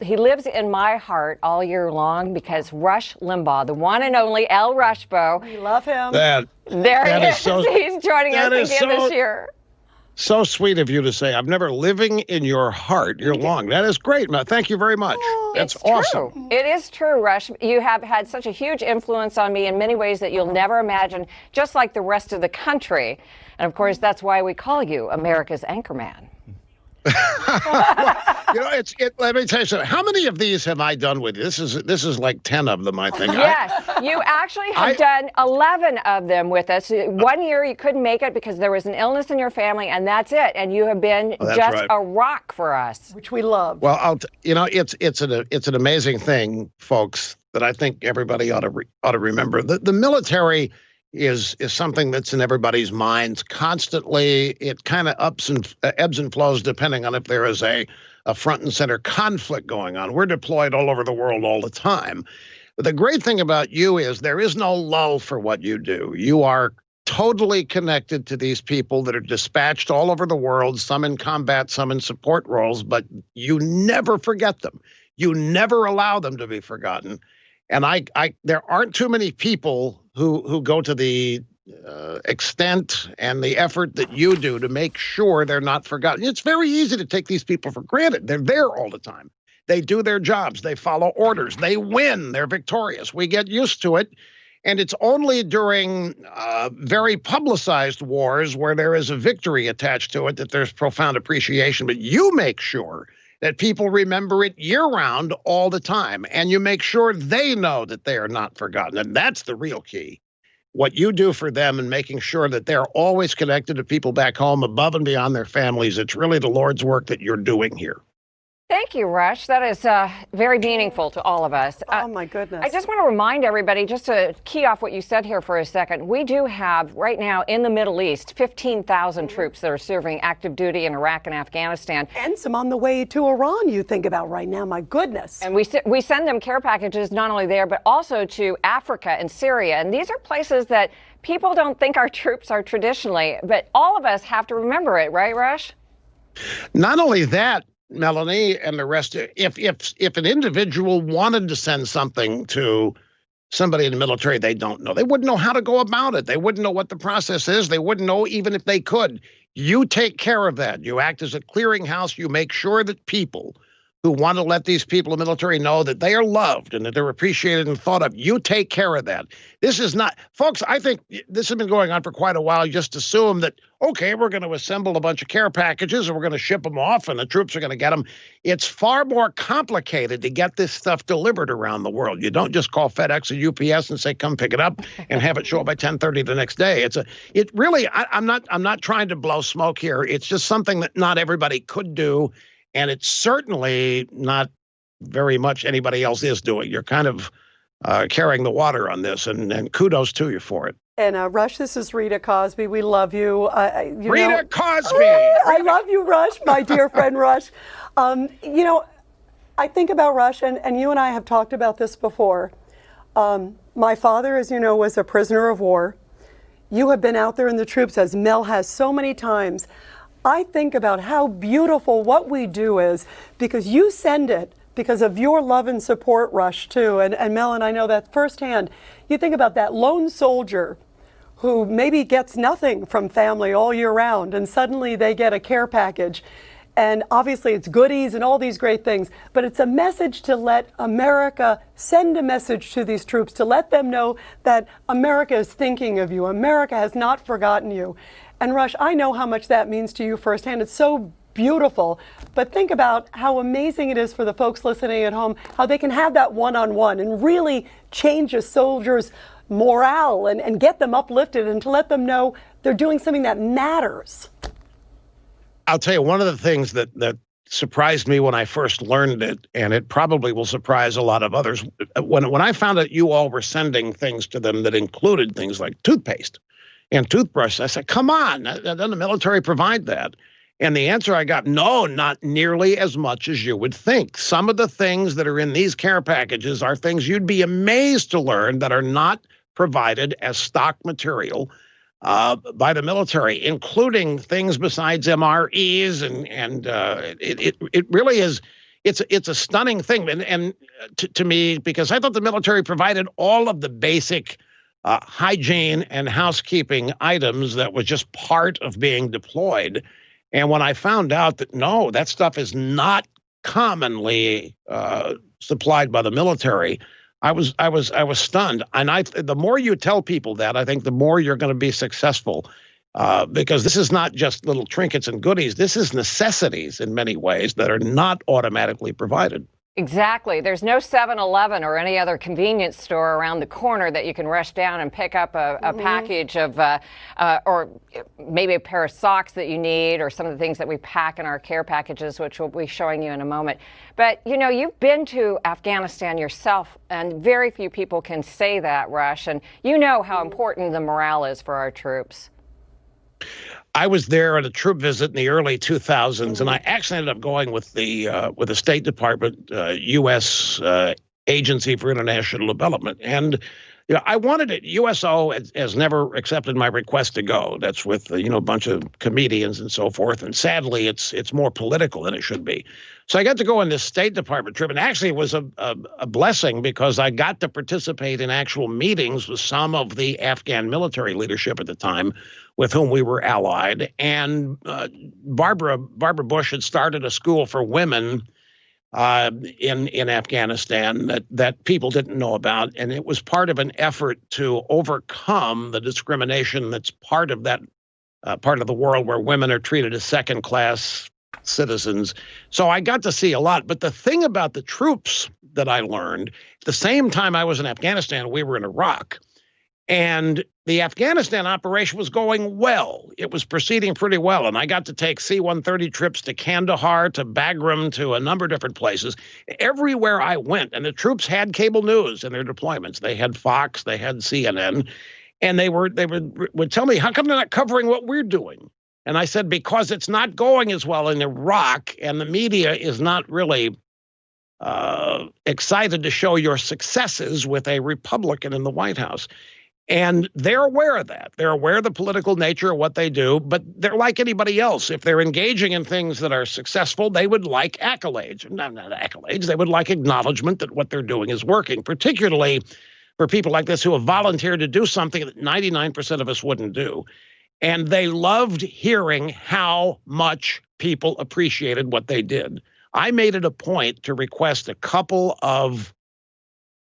He lives in my heart all year long because Rush Limbaugh, the one and only El Rushbo. We love him. There he is. He's joining us again this year. So sweet of you to say. I'm never living in your heart year long. That is great, Matt. Thank you very much. That's awesome. True. It is true, Rush. You have had such a huge influence on me in many ways that you'll never imagine, just like the rest of the country. And of course, that's why we call you America's Anchorman. Well, let me tell you something. How many of these have I done with you? This is like 10 of them, I think. Yes, you actually have done 11 of them with us. 1 year you couldn't make it because there was an illness in your family, and that's it. And you have been just a rock for us, which we love. Well, it's an amazing thing, folks, that I think everybody ought to remember. The military is something that's in everybody's minds constantly. It kind of ebbs and flows depending on if there is a front and center conflict going on. We're deployed all over the world all the time. But the great thing about you is there is no lull for what you do. You are totally connected to these people that are dispatched all over the world, some in combat, some in support roles, but you never forget them. You never allow them to be forgotten. And there aren't too many people who go to the extent and the effort that you do to make sure they're not forgotten. It's very easy to take these people for granted. They're there all the time. They do their jobs. They follow orders. They win. They're victorious. We get used to it. And it's only during very publicized wars where there is a victory attached to it that there's profound appreciation. But you make sure that people remember it year-round all the time, and you make sure they know that they are not forgotten. And that's the real key. What you do for them and making sure that they're always connected to people back home above and beyond their families, it's really the Lord's work that you're doing here. Thank you, Rush. That is very meaningful to all of us. Oh, my goodness. I just want to remind everybody, just to key off what you said here for a second, we do have right now in the Middle East 15,000 troops that are serving active duty in Iraq and Afghanistan. And some on the way to Iran, you think about right now. My goodness. And we send them care packages not only there, but also to Africa and Syria. And these are places that people don't think our troops are traditionally, but all of us have to remember it, right, Rush? Not only that, Melanie and the rest, if an individual wanted to send something to somebody in the military they don't know, they wouldn't know how to go about it. They wouldn't know what the process is. They wouldn't know even if they could. You take care of that. You act as a clearinghouse. You make sure that people who want to let these people in the military know that they are loved and that they're appreciated and thought of, you take care of that. This is not, folks, I think this has been going on for quite a while. You just assume that, okay, we're going to assemble a bunch of care packages and we're going to ship them off and the troops are going to get them. It's far more complicated to get this stuff delivered around the world. You don't just call FedEx or UPS and say, come pick it up and have it show up by 10:30 the next day. I'm not trying to blow smoke here. It's just something that not everybody could do. And it's certainly not very much anybody else is doing. You're kind of carrying the water on this, and kudos to you for it. And Rush, this is Rita Cosby. We love you. Rita Cosby! I love you, Rush, my dear friend Rush. I think about Rush, and you and I have talked about this before. My father, as you know, was a prisoner of war. You have been out there in the troops, as Mel has so many times. I think about how beautiful what we do is because you send it because of your love and support, Rush, too. And Mel, and I know that firsthand. You think about that lone soldier who maybe gets nothing from family all year round, and suddenly they get a care package. And obviously it's goodies and all these great things, but it's a message to let America send a message to these troops, to let them know that America is thinking of you. America has not forgotten you. And Rush, I know how much that means to you firsthand. It's so beautiful. But think about how amazing it is for the folks listening at home, how they can have that one-on-one and really change a soldier's morale and get them uplifted and to let them know they're doing something that matters. I'll tell you, one of the things that surprised me when I first learned it, and it probably will surprise a lot of others, when I found out you all were sending things to them that included things like toothpaste and toothbrush, I said, come on, doesn't the military provide that? And the answer I got, no, not nearly as much as you would think. Some of the things that are in these care packages are things you'd be amazed to learn that are not provided as stock material by the military, including things besides MREs. And it really is, it's a stunning thing, and to me, because I thought the military provided all of the basic hygiene and housekeeping items that was just part of being deployed. And when I found out that no, that stuff is not commonly supplied by the military, I was stunned. And the more you tell people that, I think the more you're going to be successful. Because this is not just little trinkets and goodies. This is necessities in many ways that are not automatically provided. Exactly. There's no 7-Eleven or any other convenience store around the corner that you can rush down and pick up a package of, or maybe a pair of socks that you need, or some of the things that we pack in our care packages, which we'll be showing you in a moment. But, you know, you've been to Afghanistan yourself, and very few people can say that, Rush. And you know how important the morale is for our troops. I was there at a troop visit in the early 2000s, and I actually ended up going with the State Department, U.S. Agency for International Development. And you know, I wanted it. USO has never accepted my request to go. That's with a bunch of comedians and so forth. And sadly, it's more political than it should be. So I got to go on this State Department trip, and actually it was a blessing because I got to participate in actual meetings with some of the Afghan military leadership at the time, with whom we were allied. And Barbara Bush had started a school for women in Afghanistan that people didn't know about, and it was part of an effort to overcome the discrimination that's part of that part of the world where women are treated as second-class citizens. So I got to see a lot. But the thing about the troops that I learned, at the same time I was in Afghanistan, we were in Iraq. And the Afghanistan operation was going well. It was proceeding pretty well. And I got to take C-130 trips to Kandahar, to Bagram, to a number of different places. Everywhere I went, and the troops had cable news in their deployments. They had Fox, they had CNN, and they would tell me, how come they're not covering what we're doing? And I said, because it's not going as well in Iraq, and the media is not really excited to show your successes with a Republican in the White House. And they're aware of that. They're aware of the political nature of what they do, but they're like anybody else. If they're engaging in things that are successful, they would like accolades. Not accolades. They would like acknowledgement that what they're doing is working, particularly for people like this who have volunteered to do something that 99% of us wouldn't do. And they loved hearing how much people appreciated what they did. I made it a point to request a couple of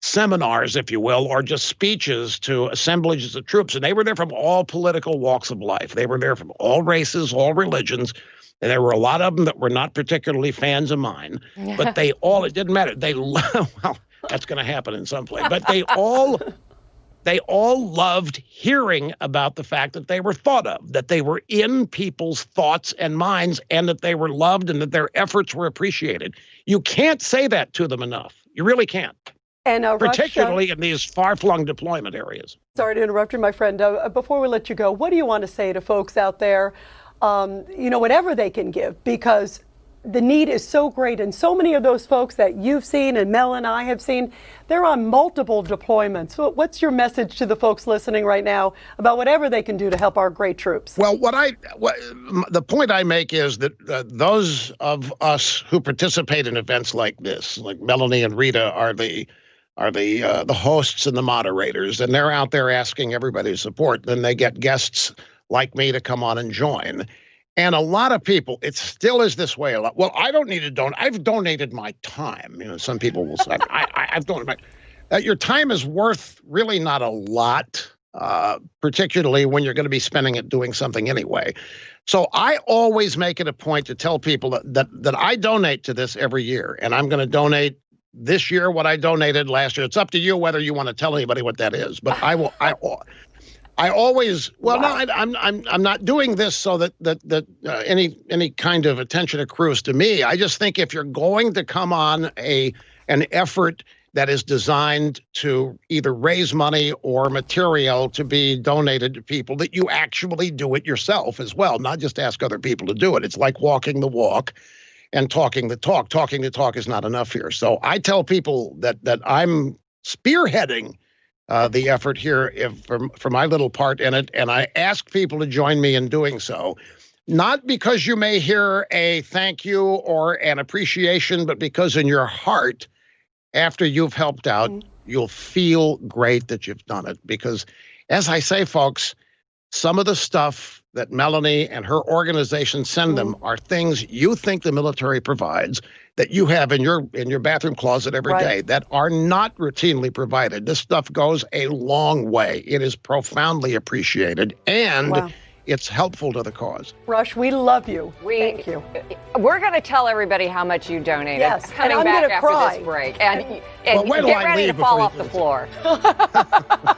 seminars, if you will, or just speeches to assemblages of troops. And they were there from all political walks of life. They were there from all races, all religions. And there were a lot of them that were not particularly fans of mine. But it didn't matter. Well, that's going to happen in some place. But they all loved hearing about the fact that they were thought of, that they were in people's thoughts and minds, and that they were loved and that their efforts were appreciated. You can't say that to them enough. You really can't. And particularly in these far-flung deployment areas. Sorry to interrupt you, my friend. Before we let you go, what do you want to say to folks out there, whatever they can give, because the need is so great, and so many of those folks that you've seen and Mel and I have seen, they're on multiple deployments. So what's your message to the folks listening right now about whatever they can do to help our great troops? Well, the point I make is that those of us who participate in events like this, like Melanie and Rita, are the hosts and the moderators, and they're out there asking everybody's support. Then they get guests like me to come on and join. And a lot of people, it still is this way a lot. Well, I don't need to donate. I've donated my time. Some people will say, I've donated your time is worth really not a lot, particularly when you're going to be spending it doing something anyway. So I always make it a point to tell people that I donate to this every year, and I'm going to donate this year what I donated last year. It's up to you whether you want to tell anybody what that is, but I will. I always, well, wow. No, I'm not doing this so that any kind of attention accrues to me. I just think if you're going to come on an effort that is designed to either raise money or material to be donated to people, that you actually do it yourself as well, not just ask other people to do it. It's like walking the walk and talking the talk. Talking the talk is not enough here. So I tell people that I'm spearheading the effort here for my little part in it, and I ask people to join me in doing so. not because you may hear a thank you or an appreciation, but because in your heart, after you've helped out, you'll feel great that you've done it. Because, as I say, folks, some of the stuff that Melanie and her organization send them are things you think the military provides that you have in your bathroom closet every day that are not routinely provided. This stuff goes a long way. It is profoundly appreciated, and it's helpful to the cause. Rush, we love you. Thank you. We're going to tell everybody how much you donated. Yes, coming and I'm back gonna after cry. this break. And wait till get I ready to leave fall before off you the do floor.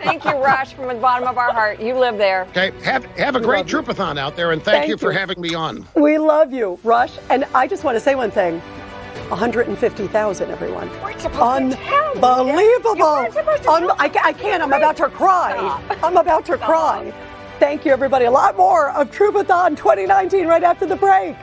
Thank you, Rush, from the bottom of our heart. You live there. Okay, have a great Troopathon out there, and thank you for having me on. We love you, Rush. And I just want to say one thing. 150,000, everyone. Unbelievable. I can't. I'm about to cry. I'm about to cry. Thank you, everybody. A lot more of Troopathon 2019 right after the break.